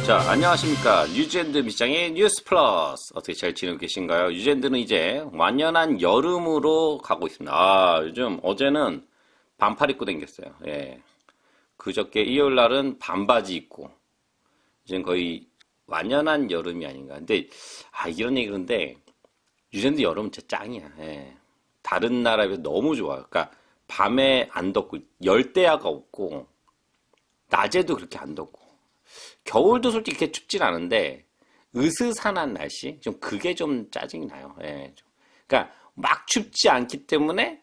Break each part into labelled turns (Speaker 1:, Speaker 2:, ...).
Speaker 1: 자, 안녕하십니까. 뉴질랜드 밑장의 뉴스 플러스. 어떻게 잘 지내고 계신가요? 뉴질랜드는 이제 완연한 여름으로 가고 있습니다. 아, 요즘 어제는 반팔 입고 댕겼어요. 예. 그저께 일요일 날은 반바지 입고. 이제는 거의 완연한 여름이 아닌가. 근데, 이런 얘기 그런데, 뉴질랜드 여름은 진짜 짱이야. 예. 다른 나라에 비해서 너무 좋아요. 그러니까, 밤에 안 덥고, 열대야가 없고, 낮에도 그렇게 안 덥고. 겨울도 솔직히 그렇게 춥진 않은데 으스스한 날씨 좀 그게 좀 짜증이 나요. 예, 그러니까 막 춥지 않기 때문에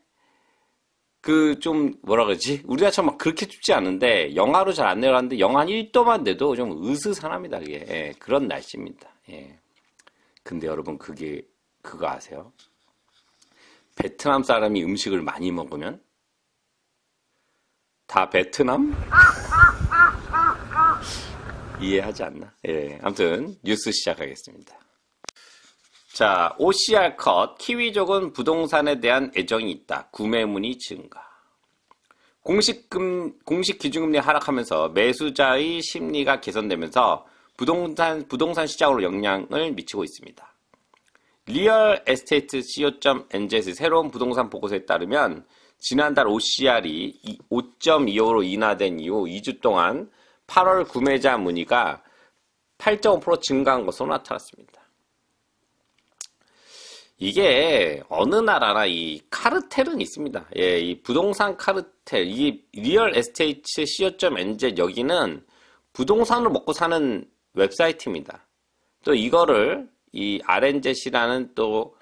Speaker 1: 그 좀 뭐라 그러지? 우리나라처럼 막 그렇게 춥지 않은데 영하로 잘 안 내려가는데 영하 한 1도만 돼도 좀 으스스합니다. 그게 예, 그런 날씨입니다. 예. 근데 여러분 그거 아세요? 베트남 사람이 음식을 많이 먹으면 다 베트남? 이해하지 않나? 예, 아무튼 뉴스 시작하겠습니다. 자, OCR 컷. 키위족은 부동산에 대한 애정이 있다. 구매 문의 증가. 공식 기준금리 하락하면서 매수자의 심리가 개선되면서 부동산 시장으로 영향을 미치고 있습니다. 리얼 에스테이트 co.nz의 새로운 부동산 보고서에 따르면 지난달 OCR이 5.25로 인하된 이후 2주 동안 8월 구매자 문의가 8.5% 증가한 것으로 나타났습니다. 이게 어느 나라나 이 카르텔은 있습니다. 예, 이 부동산 카르텔, 이 리얼 에스테이트 co.nz 여기는 부동산으로 먹고 사는 웹사이트입니다. 또 이거를 이 RNZ라는 또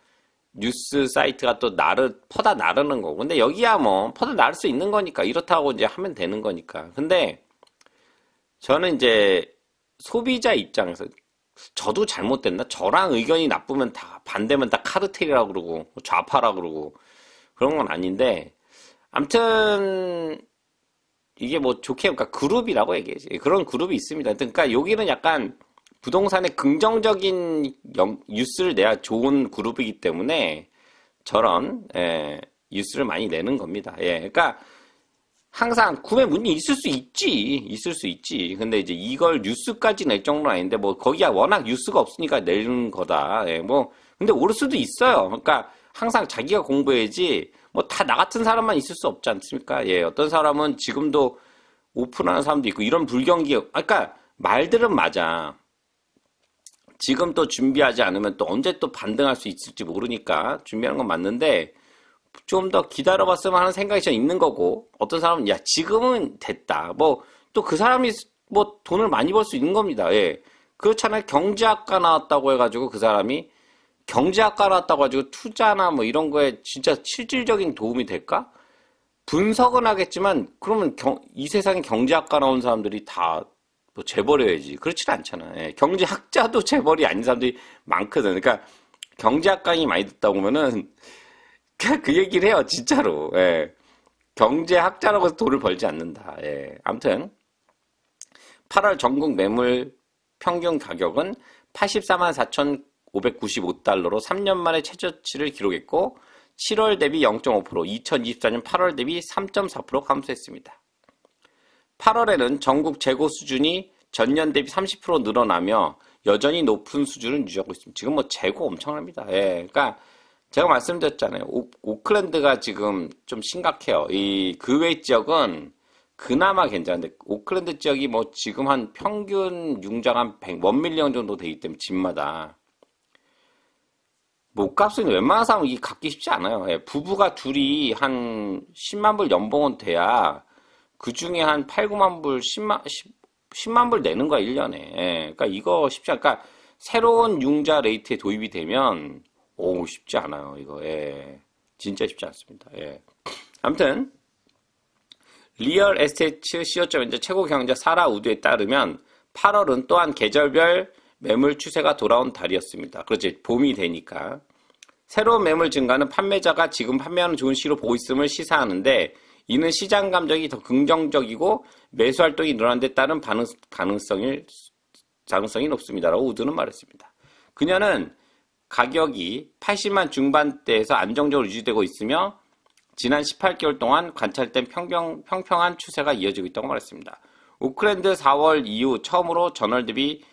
Speaker 1: 뉴스 사이트가 또 퍼다 나르는 거고. 근데 여기야 뭐 퍼다 나를 수 있는 거니까 이렇다고 이제 하면 되는 거니까. 근데 저는 이제 소비자 입장에서 저도 잘못됐나? 저랑 의견이 나쁘면 다 반대면 다 카르텔이라고 그러고 좌파라고 그러고 그런 건 아닌데 아무튼 이게 뭐 좋게 그러니까 그룹이라고 얘기하지. 그런 그룹이 있습니다. 그러니까 여기는 약간 부동산에 긍정적인 뉴스를 내야 좋은 그룹이기 때문에 저런 뉴스를 많이 내는 겁니다. 예, 그러니까 항상 구매 문의 있을 수 있지. 근데 이제 이걸 뉴스까지 낼 정도는 아닌데, 뭐, 거기야 워낙 뉴스가 없으니까 내는 거다. 예, 뭐, 근데 오를 수도 있어요. 그러니까 항상 자기가 공부해야지, 뭐, 다 나 같은 사람만 있을 수 없지 않습니까? 예, 어떤 사람은 지금도 오픈하는 사람도 있고, 이런 불경기, 그러니까 말들은 맞아. 지금 또 준비하지 않으면 또 언제 또 반등할 수 있을지 모르니까 준비하는 건 맞는데, 좀 더 기다려봤으면 하는 생각이 전 있는 거고, 어떤 사람은, 야, 지금은 됐다. 뭐, 또 그 사람이 뭐 돈을 많이 벌 수 있는 겁니다. 예. 그렇잖아요. 경제학과 나왔다고 해가지고 그 사람이 경제학과 나왔다고 해가지고 투자나 뭐 이런 거에 진짜 실질적인 도움이 될까? 분석은 하겠지만, 그러면 이 세상에 경제학과 나온 사람들이 다 뭐 재벌이어야지. 그렇진 않잖아. 예. 경제학자도 재벌이 아닌 사람들이 많거든. 그러니까 경제학강이 많이 듣다 보면은 그 얘기를 해요, 진짜로. 예. 경제학자라고 해서 돈을 벌지 않는다. 예. 아무튼 8월 전국 매물 평균 가격은 84만 4,595달러로 3년 만에 최저치를 기록했고 7월 대비 0.5%, 2024년 8월 대비 3.4% 감소했습니다. 8월에는 전국 재고 수준이 전년 대비 30% 늘어나며 여전히 높은 수준을 유지하고 있습니다. 지금 뭐 재고 엄청납니다. 예. 그러니까 제가 말씀드렸잖아요. 오클랜드가 지금 좀 심각해요. 이 그외 지역은 그나마 괜찮은데 오클랜드 지역이 뭐 지금 한 평균 융자가 한 1밀리언 정도 되기 때문에 집마다 몸값은 웬만한 사람은 이게 갚기 쉽지 않아요. 예, 부부가 둘이 한 10만 불 연봉은 돼야 그 중에 한 8, 9만 불, 10만 불 내는 거야 1년에. 예, 그러니까 이거 쉽지 않아. 그러니까 새로운 융자 레이트에 도입이 되면 쉽지 않아요, 이거. 예. 진짜 쉽지 않습니다. 예. 아무튼, 리얼 에스테이트 co.nz 최고 경영자 사라 우드에 따르면 8월은 또한 계절별 매물 추세가 돌아온 달이었습니다. 그렇지, 봄이 되니까. 새로운 매물 증가는 판매자가 지금 판매하는 좋은 시로 보고 있음을 시사하는데, 이는 시장 감정이 더 긍정적이고 매수 활동이 늘어난 데 따른 가능성이 높습니다라고 우드는 말했습니다. 그녀는 가격이 80만 중반대에서 안정적으로 유지되고 있으며 지난 18개월 동안 관찰된 평평한 추세가 이어지고 있다고 말했습니다. 오클랜드 4월 이후 처음으로 전월 대비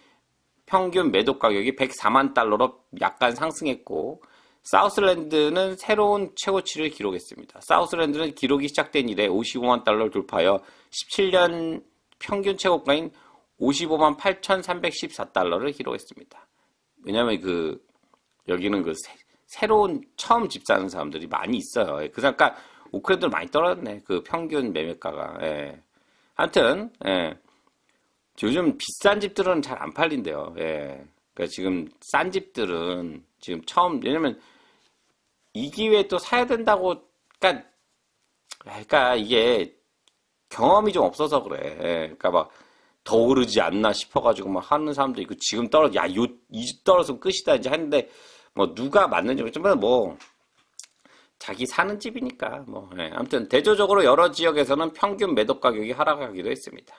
Speaker 1: 평균 매도 가격이 104만 달러로 약간 상승했고, 사우스랜드는 새로운 최고치를 기록했습니다. 사우스랜드는 기록이 시작된 이래 55만 달러를 돌파하여 17년 평균 최고가인 55만 8,314달러를 기록했습니다. 왜냐면 여기는 새로운 처음 집 사는 사람들이 많이 있어요. 그러니까 오클랜드는 많이 떨어졌네. 그 평균 매매가가. 예. 하여튼, 예. 요즘 비싼 집들은 잘 안 팔린대요. 예. 그러니까 지금 싼 집들은 지금 왜냐면 이 기회에 또 사야 된다고, 그러니까 이게 경험이 좀 없어서 그래. 예. 그러니까 막 더 오르지 않나 싶어가지고 막 하는 사람도 있고, 지금 이 집 떨어지면 끝이다 이제 하는데, 뭐 누가 맞는지 모르지만 뭐 자기 사는 집이니까 뭐. 예. 아무튼 대조적으로 여러 지역에서는 평균 매도 가격이 하락하기도 했습니다.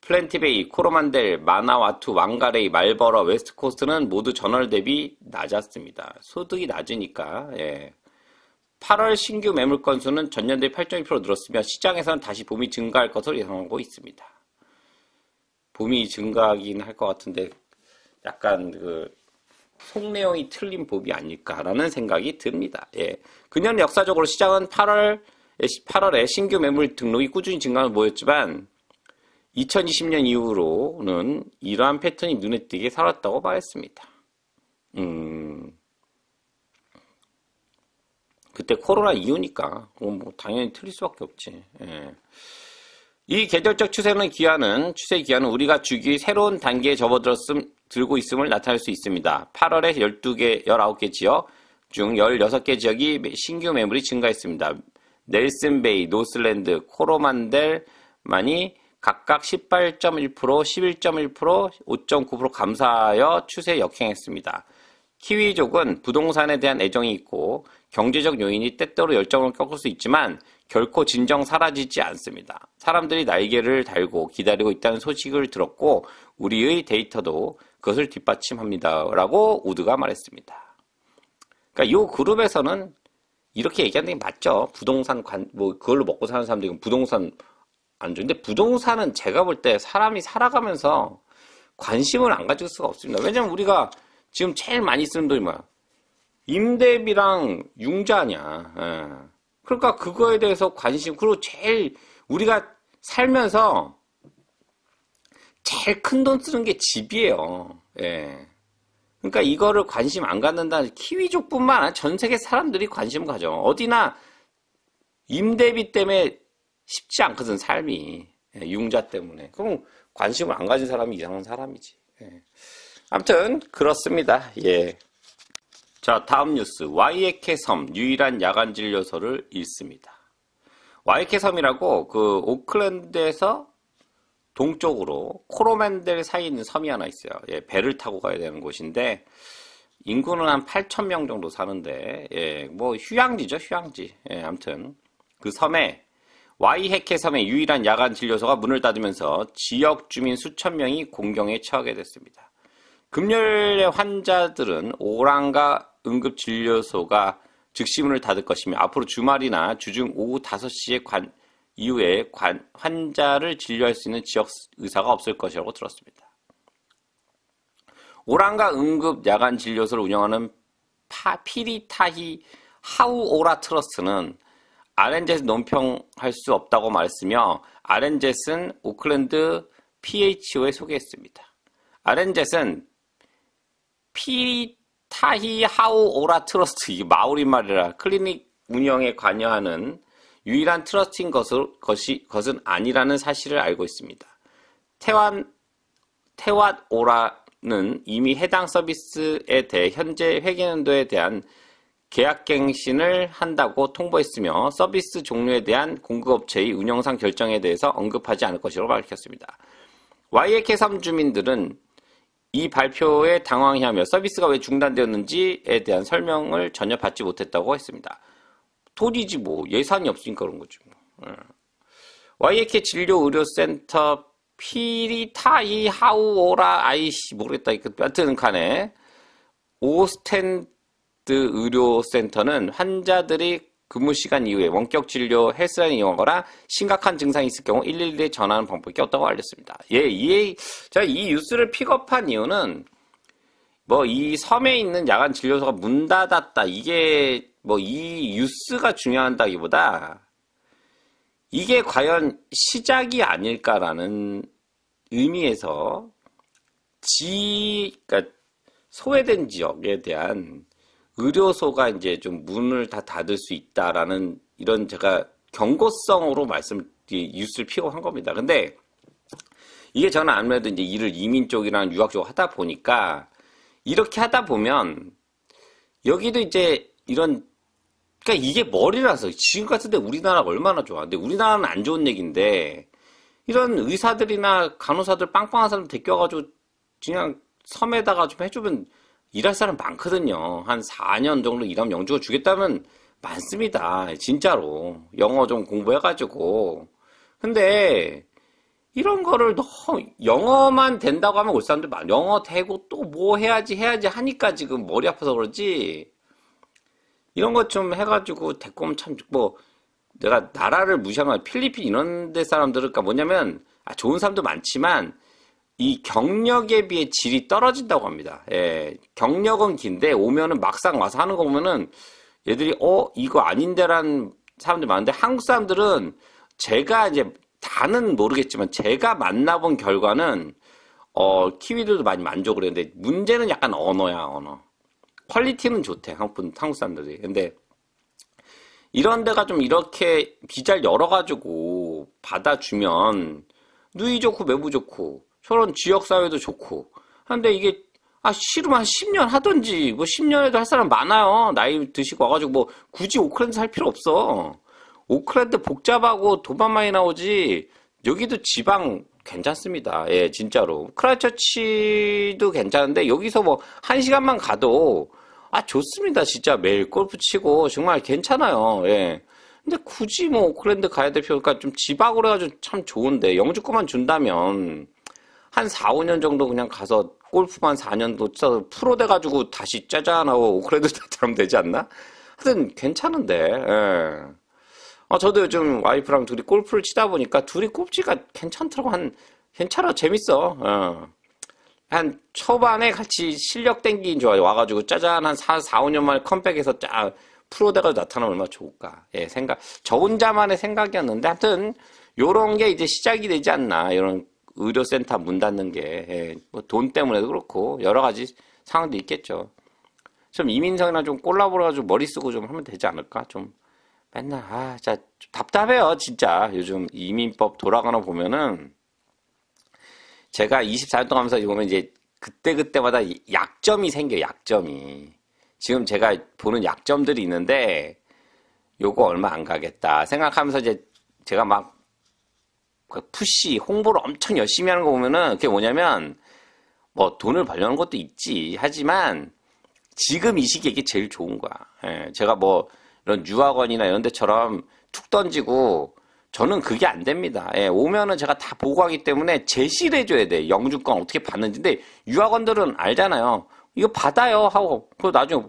Speaker 1: 플랜티베이, 코로만델, 마나와투, 왕가레이, 말버러, 웨스트코스트는 모두 전월 대비 낮았습니다. 소득이 낮으니까. 예. 8월 신규 매물 건수는 전년 대비 8.1% 늘었으며 시장에서는 다시 봄이 증가할 것으로 예상하고 있습니다. 봄이 증가하긴 할 것 같은데 약간 속 내용이 틀린 봄이 아닐까라는 생각이 듭니다. 예. 그년 역사적으로 시장은 8월에 신규 매물 등록이 꾸준히 증가하는 보였지만 2020년 이후로는 이러한 패턴이 눈에 띄게 살았다고 말했습니다. 그때 코로나 이후니까 뭐 당연히 틀릴 수밖에 없지. 예. 이 계절적 추세 기한은 우리가 주기 새로운 단계에 접어들고 있음을 나타낼 수 있습니다. 8월에 19개 지역 중 16개 지역이 신규 매물이 증가했습니다. 넬슨베이, 노슬랜드, 코로만델만이 각각 18.1%, 11.1%, 5.9% 감소하여 추세 역행했습니다. 키위족은 부동산에 대한 애정이 있고 경제적 요인이 때때로 열정을 꺾을 수 있지만 결코 진정 사라지지 않습니다. 사람들이 날개를 달고 기다리고 있다는 소식을 들었고 우리의 데이터도 그것을 뒷받침합니다. 라고 우드가 말했습니다. 그러니까 이 그룹에서는 이렇게 얘기하는 게 맞죠. 부동산 그걸로 먹고 사는 사람들이 부동산 안 좋은데 부동산은 제가 볼 때 사람이 살아가면서 관심을 안 가질 수가 없습니다. 왜냐면 우리가 지금 제일 많이 쓰는 돈이 뭐야? 임대비랑 융자냐. 예. 그러니까 그거에 대해서 그리고 우리가 살면서 제일 큰 돈 쓰는 게 집이에요. 예. 그러니까 이거를 관심 안 갖는다. 키위족뿐만 아니라 전 세계 사람들이 관심 가져. 어디나 임대비 때문에 쉽지 않거든, 삶이. 예, 융자 때문에. 그럼 관심을 안 가진 사람이 이상한 사람이지. 예. 아무튼 그렇습니다. 예. 자, 다음 뉴스. 와이에케 섬 유일한 야간 진료소를 잃습니다. 와이에케 섬이라고 오클랜드에서 동쪽으로 코로만델 사이에 있는 섬이 하나 있어요. 예, 배를 타고 가야 되는 곳인데 인구는 한 8,000명 정도 사는데 예, 뭐 휴양지죠, 휴양지. 예, 아무튼 그 섬에 와이에케 섬의 유일한 야간 진료소가 문을 닫으면서 지역 주민 수천 명이 공경에 처하게 됐습니다. 금요일에 환자들은 오랑가 응급진료소가 즉시 문을 닫을 것이며 앞으로 주말이나 주중 오후 5시에 이후에 환자를 진료할 수 있는 지역 의사가 없을 것이라고 들었습니다. 오랑가 응급 야간 진료소를 운영하는 피리타히 하우오라 트러스트는 RNZ는 논평할 수 없다고 말했으며 RNZ는 오클랜드 PHO에 소개했습니다. RNZ는 피리타히 하우오라 트러스트, 이게 마오리 말이라 클리닉 운영에 관여하는 유일한 트러스트인 것은 아니라는 사실을 알고 있습니다. 테왓오라는 이미 해당 서비스에 대해 현재 회계연도에 대한 계약갱신을 한다고 통보했으며 서비스 종료에 대한 공급업체의 운영상 결정에 대해서 언급하지 않을 것이라고 밝혔습니다. 와이에케 섬 주민들은 이 발표에 당황해하며 서비스가 왜 중단되었는지에 대한 설명을 전혀 받지 못했다고 했습니다. 돈이지 뭐, 예산이 없으니까 그런 거지 뭐. 와이에케 진료의료센터 피리타이 하우오라 모르겠다. 여튼 간에 오스텐드 의료센터는 환자들이 근무 시간 이후에 원격 진료 헬스라인을 이용하거나 심각한 증상이 있을 경우 112에 전화하는 방법이 없다고 알렸습니다. 예, 제가 이 뉴스를 픽업한 이유는 뭐 이 섬에 있는 야간 진료소가 문 닫았다. 이게 뭐 이 뉴스가 중요하다기보다 이게 과연 시작이 아닐까라는 의미에서 그러니까 소외된 지역에 대한 의료소가 이제 좀 문을 다 닫을 수 있다라는 이런 제가 경고성으로 뉴스를 픽업한 겁니다. 근데 이게 저는 아무래도 이제 일을 이민 쪽이랑 유학 쪽 하다 보니까 이렇게 하다 보면 여기도 이제 그러니까 이게 머리라서 지금 같은데 우리나라가 얼마나 좋아. 근데 우리나라는 안 좋은 얘기인데 이런 의사들이나 간호사들 빵빵한 사람 데껴가지고 그냥 섬에다가 좀 해주면 일할 사람 많거든요. 한 4년 정도 일하면 영주가 주겠다면 많습니다. 진짜로. 영어 좀 공부해가지고. 근데 이런 거를 너무 영어만 된다고 하면 올 사람들 많아. 영어 되고 또 뭐 해야지 하니까 지금 머리 아파서 그러지. 이런 것 좀 해가지고 데리고 오면 참 뭐 내가 나라를 무시한 건 필리핀 이런 데 사람들은 그러니까 뭐냐면 좋은 사람도 많지만 이 경력에 비해 질이 떨어진다고 합니다. 예, 경력은 긴데 오면은 막상 와서 하는 거 보면은 얘들이 이거 아닌데라는 사람들이 많은데 한국 사람들은 제가 이제 다는 모르겠지만 제가 만나본 결과는 키위들도 많이 만족을 했는데 문제는 약간 언어야. 퀄리티는 좋대 한국 사람들이. 근데 이런 데가 좀 이렇게 비자를 열어가지고 받아주면 누이 좋고 매부 좋고 저런 지역사회도 좋고 한데 이게 싫으면 한 10년 하든지 뭐 10년에도 할 사람 많아요. 나이 드시고 와가지고 뭐 굳이 오클랜드 살 필요 없어. 오클랜드 복잡하고 돈만 많이 나오지 여기도 지방 괜찮습니다. 예, 진짜로. 크라이처치도 괜찮은데 여기서 뭐 1시간만 가도 좋습니다. 진짜 매일 골프 치고 정말 괜찮아요. 예. 근데 굳이 뭐 오클랜드 가야 될 필요가 좀 지방으로 해가지고 참 좋은데 영주권만 준다면 한 4, 5년 정도 그냥 가서 골프만 4년도 쳐서 프로 돼가지고 다시 짜잔하고 오클랜드 타면 되지 않나? 하여튼 괜찮은데. 예. 저도 요즘 와이프랑 둘이 골프를 치다 보니까 둘이 꼽지가 괜찮더라고. 괜찮아. 재밌어. 한 초반에 같이 실력 땡기긴 좋아요. 와가지고 짜잔 한 4, 5년 만에 컴백해서 프로 돼가지고 나타나면 얼마나 좋을까. 예, 저 혼자만의 생각이었는데 하여튼 요런 게 이제 시작이 되지 않나. 이런 의료센터 문 닫는 게, 뭐 돈 때문에도 그렇고, 여러 가지 상황도 있겠죠. 좀 이민성이랑 좀 콜라보해가지고 머리 쓰고 좀 하면 되지 않을까? 좀 맨날, 좀 답답해요, 진짜. 요즘 이민법 돌아가나 보면은, 제가 24년 동안 하면서 보면 이제 그때그때마다 약점이 생겨요, 약점이. 지금 제가 보는 약점들이 있는데, 요거 얼마 안 가겠다 생각하면서 이제 제가 막 푸시, 홍보를 엄청 열심히 하는 거 보면은 그게 뭐냐면 뭐 돈을 벌려는 것도 있지. 하지만 지금 이 시기에 이게 제일 좋은 거야. 예, 제가 뭐 이런 유학원이나 이런 데처럼 툭 던지고 저는 그게 안 됩니다. 예, 오면은 제가 다 보고하기 때문에 제시를 해줘야 돼. 영주권 어떻게 받는지. 근데 유학원들은 알잖아요. 이거 받아요 하고 그 나중에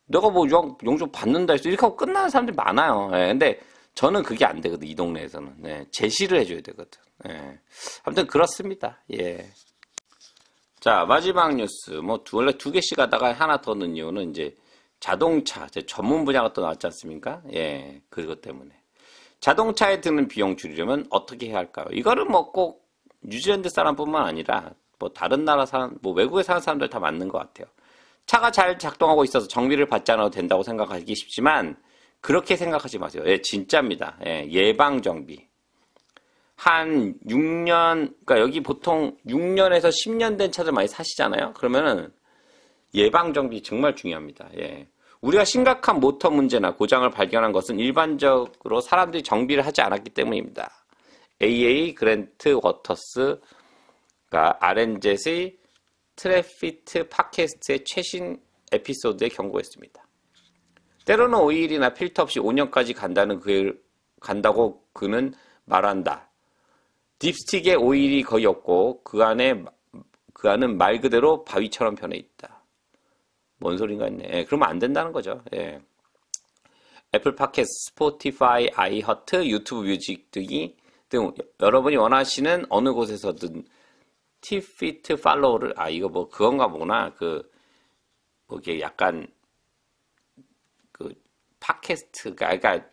Speaker 1: 내가 뭐 영주 받는다 해서 이렇게 하고 끝나는 사람들이 많아요. 예, 근데 저는 그게 안 되거든, 이 동네에서는. 예, 제시를 해줘야 되거든. 예. 아무튼 그렇습니다. 예. 자, 마지막 뉴스. 원래 2개씩 하다가 하나 더 넣은 이유는 이제 자동차, 제 전문 분야가 또 나왔지 않습니까? 예, 그것 때문에. 자동차에 드는 비용 줄이려면 어떻게 해야 할까요? 이거는 뭐 꼭 뉴질랜드 사람뿐만 아니라 뭐 다른 나라 사람, 뭐 외국에 사는 사람들 다 맞는 것 같아요. 차가 잘 작동하고 있어서 정비를 받지 않아도 된다고 생각하기 쉽지만 그렇게 생각하지 마세요. 예, 진짜입니다. 예, 예방정비. 한 6년, 그러니까 여기 보통 6년에서 10년 된 차들 많이 사시잖아요? 그러면은 예방정비 정말 중요합니다. 예. 우리가 심각한 모터 문제나 고장을 발견한 것은 일반적으로 사람들이 정비를 하지 않았기 때문입니다. AA 그랜트 워터스가 아렌젯의 트래피트 팟캐스트의 최신 에피소드에 경고했습니다. 때로는 오일이나 필터 없이 5년까지 간다고 그는 말한다. 딥스틱에 오일이 거의 없고 그 안은 말 그대로 바위처럼 변해 있다. 뭔 소린가 했네. 예, 그러면 안 된다는 거죠. 예. 애플 팟캐스트, 스포티파이, 아이허트, 유튜브 뮤직 등 여러분이 원하시는 어느 곳에서든 팁피트 팔로우를 이거 뭐 그건가 보구나. 뭐 이게 약간 팟캐스트가 그러니까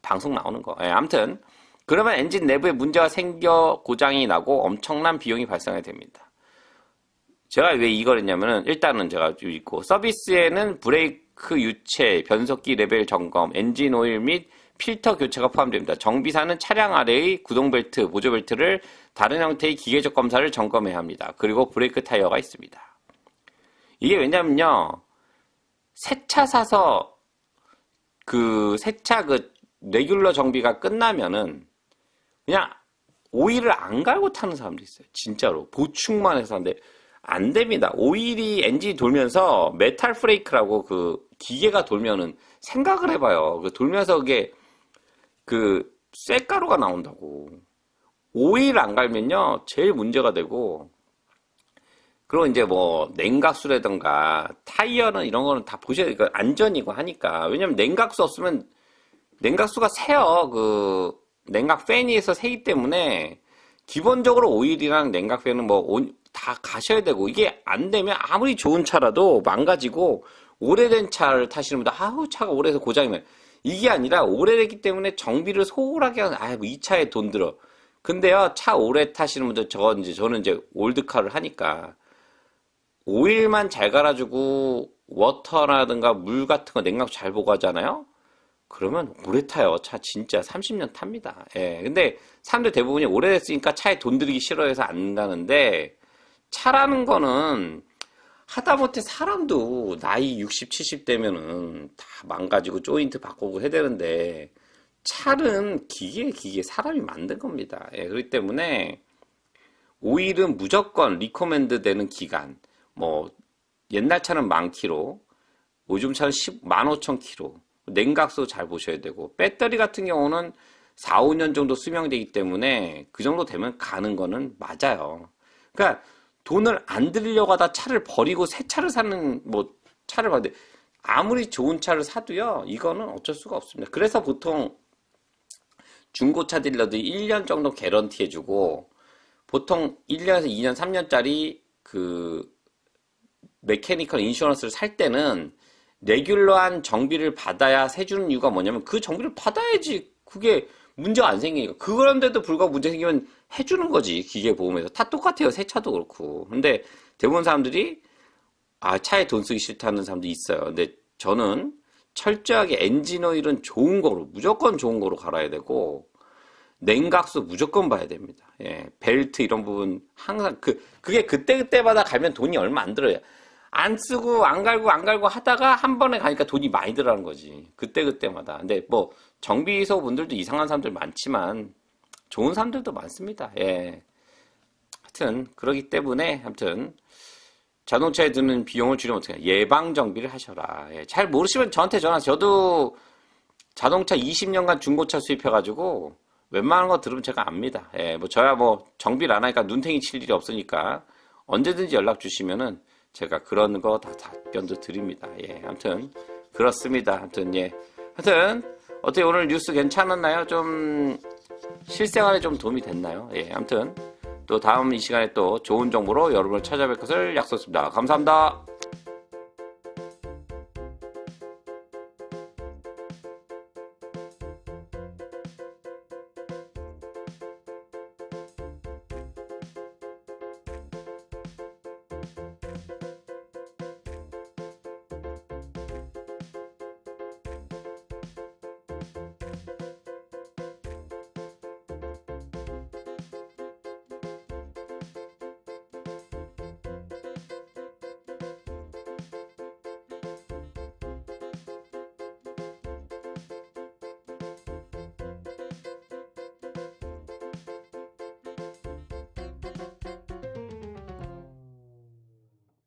Speaker 1: 방송 나오는 거. 아무튼 그러면 엔진 내부에 문제가 생겨 고장이 나고 엄청난 비용이 발생하게 됩니다. 제가 왜 이걸 했냐면은 일단은 제가 읽고 서비스에는 브레이크 유체, 변속기 레벨 점검, 엔진 오일 및 필터 교체가 포함됩니다. 정비사는 차량 아래의 구동벨트, 보조벨트를 다른 형태의 기계적 검사를 점검해야 합니다. 그리고 브레이크 타이어가 있습니다. 이게 왜냐면요. 새 차 사서 새 차 레귤러 정비가 끝나면은 그냥 오일을 안 갈고 타는 사람도 있어요. 진짜로. 보충만 해서 하는데 안 됩니다. 오일이 엔진이 돌면서 메탈 프레이크라고 기계가 돌면은 생각을 해봐요. 돌면서 그게 쇳가루가 나온다고. 오일 안 갈면요 제일 문제가 되고, 그리고 이제 뭐 냉각수라든가 타이어는 이런 거는 다 보셔야 돼요. 안전이고 하니까. 왜냐면 냉각수 없으면 냉각수가 새요. 냉각 팬에서 새기 때문에 기본적으로 오일이랑 냉각 팬은 다 가셔야 되고, 이게 안 되면 아무리 좋은 차라도 망가지고, 오래된 차를 타시는 분들 차가 오래돼서 고장이면 이게 아니라 오래됐기 때문에 정비를 소홀하게 하는, 이 차에 돈 들어. 근데요, 차 오래 타시는 분들, 저는 이제 올드카를 하니까 오일만 잘 갈아주고 워터라든가 물 같은 거 냉각수 잘 보고 하잖아요. 그러면 오래 타요. 차 진짜 30년 탑니다. 예. 근데 사람들 대부분이 오래됐으니까 차에 돈 들이기 싫어해서 안 가는데, 차라는 거는 하다못해 사람도 나이 60, 70 되면은 다 망가지고 조인트 바꾸고 해야 되는데, 차는 기계 사람이 만든 겁니다. 예. 그렇기 때문에 오일은 무조건 리코멘드 되는 기간, 뭐 옛날 차는 10,000km, 요즘 차는 15,000km. 냉각수 잘 보셔야 되고, 배터리 같은 경우는 4, 5년 정도 수명되기 때문에 그 정도 되면 가는 거는 맞아요. 그러니까 돈을 안 들이려고 하다 차를 버리고 새 차를 사는, 차를 봤는데 아무리 좋은 차를 사도요, 이거는 어쩔 수가 없습니다. 그래서 보통 중고차 딜러들이 1년 정도 개런티 해주고, 보통 1년에서 2년, 3년짜리 메케니컬 인슈런스를 살 때는 레귤러한 정비를 받아야 세주는 이유가 뭐냐면, 그 정비를 받아야지 그게 문제가 안 생기니까. 그런데도 불구하고 문제 생기면 해주는 거지, 기계보험에서. 다 똑같아요. 새 차도 그렇고. 근데 대부분 사람들이 차에 돈 쓰기 싫다는 사람도 있어요. 근데 저는 철저하게 엔진 오일은 좋은 거로, 무조건 좋은 거로 갈아야 되고, 냉각수 무조건 봐야 됩니다. 예, 벨트 이런 부분 항상 그게 그때마다 갈면 돈이 얼마 안 들어요. 안 쓰고 안 갈고 하다가 한 번에 가니까 돈이 많이 들어가는 거지. 그때마다. 근데 정비소 분들도 이상한 사람들 많지만 좋은 사람들도 많습니다. 예. 하여튼 그러기 때문에 자동차에 드는 비용을 줄이면 어떻게 해요? 예방 정비를 하셔라. 예. 잘 모르시면 저한테 전화하세요. 저도 자동차 20년간 중고차 수입해가지고 웬만한 거 들으면 제가 압니다. 예. 저야 정비를 안 하니까 눈탱이 칠 일이 없으니까 언제든지 연락 주시면은 제가 그런 거 다 답변도 드립니다. 예, 아무튼 그렇습니다. 예. 어떻게 오늘 뉴스 괜찮았나요? 좀 실생활에 좀 도움이 됐나요? 예, 아무튼 또 다음 이 시간에 또 좋은 정보로 여러분을 찾아뵐 것을 약속했습니다. 감사합니다.